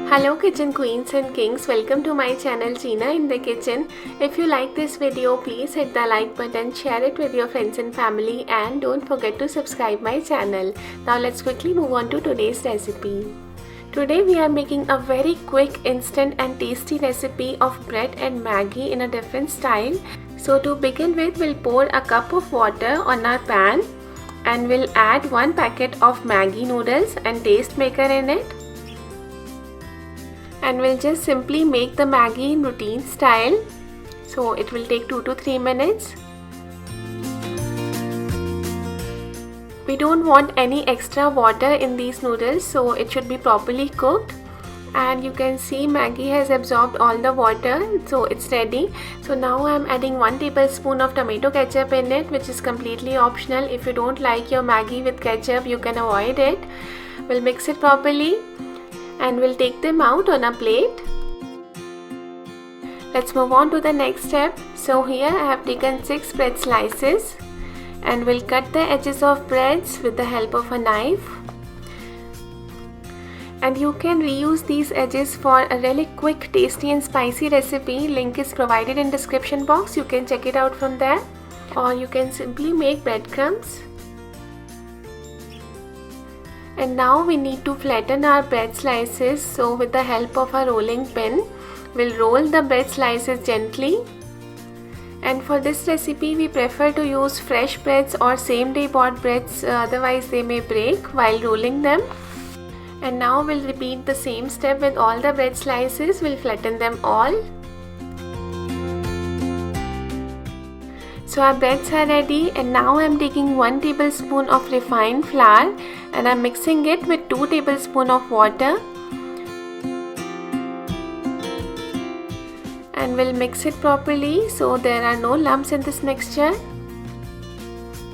Hello kitchen queens and kings, welcome to my channel Gina in the kitchen. If you like this video, please hit the like button, share it with your friends and family, and don't forget to subscribe my channel. Now let's quickly move on to today's recipe. Today we are making a very quick, instant and tasty recipe of bread and Maggi in a different style. So to begin with, we'll pour a cup of water on our pan and we'll add 1 packet of Maggi noodles and taste maker in it. And we'll just simply make the Maggi in routine style. So it will take 2 to 3 minutes. We don't want any extra water in these noodles, so it should be properly cooked. And you can see Maggi has absorbed all the water, so it's ready. So now I'm adding 1 tablespoon of tomato ketchup in it, which is completely optional. If you don't like your Maggi with ketchup, you can avoid it. We'll mix it properly and we'll take them out on a plate. Let's move on to the next step. So here I have taken 6 bread slices and we'll cut the edges of breads with the help of a knife. And you can reuse these edges for a really quick, tasty and spicy recipe. Link is provided in description box. You can check it out from there, or you can simply make breadcrumbs. And now we need to flatten our bread slices. So with the help of a rolling pin, we'll roll the bread slices gently. And for this recipe, we prefer to use fresh breads or same day bought breads, otherwise they may break while rolling them. And now we'll repeat the same step with all the bread slices. We'll flatten them all. So our breads are ready, and now I'm taking 1 tablespoon of refined flour and I'm mixing it with 2 tablespoons of water. And we'll mix it properly so there are no lumps in this mixture.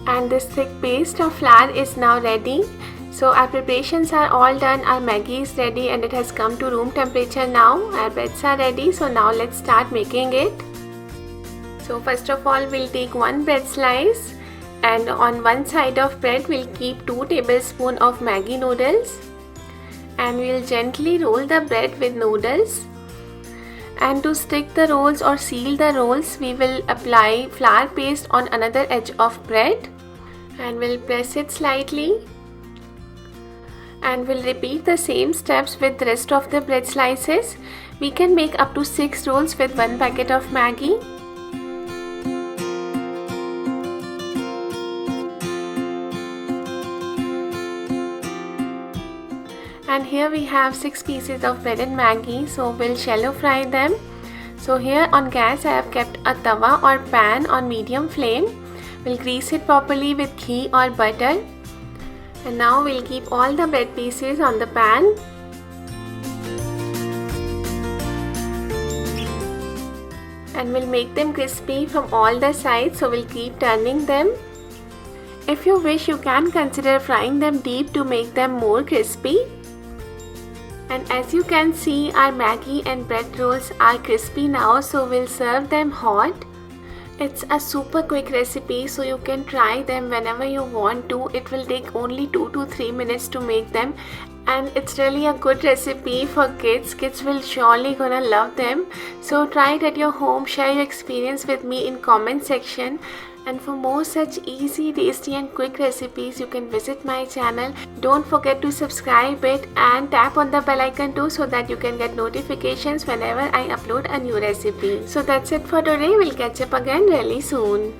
And this thick paste of flour is now ready. So our preparations are all done. Our Maggi is ready and it has come to room temperature now. Our breads are ready. So now let's start making it. So first of all, we'll take 1 bread slice, and on one side of bread we'll keep 2 tablespoons of Maggi noodles, and we'll gently roll the bread with noodles. And to stick the rolls or seal the rolls, we will apply flour paste on another edge of bread and we'll press it slightly. And we'll repeat the same steps with the rest of the bread slices. We can make up to 6 rolls with 1 packet of Maggi. And here we have 6 pieces of bread and Maggi, so we'll shallow fry them. So here on gas I have kept a tawa or pan on medium flame. We'll grease it properly with ghee or butter. And now we'll keep all the bread pieces on the pan. And we'll make them crispy from all the sides, so we'll keep turning them. If you wish, you can consider frying them deep to make them more crispy. And as you can see, our Maggi and bread rolls are crispy now, so we'll serve them hot. It's a super quick recipe, so you can try them whenever you want to. It will take only 2 to 3 minutes to make them, and it's really a good recipe for kids. Kids will surely gonna love them. So try it at your home, share your experience with me in comment section. And for more such easy, tasty and quick recipes, you can visit my channel. Don't forget to subscribe it and tap on the bell icon too, so that you can get notifications whenever I upload a new recipe. So that's it for today. We'll catch up again really soon.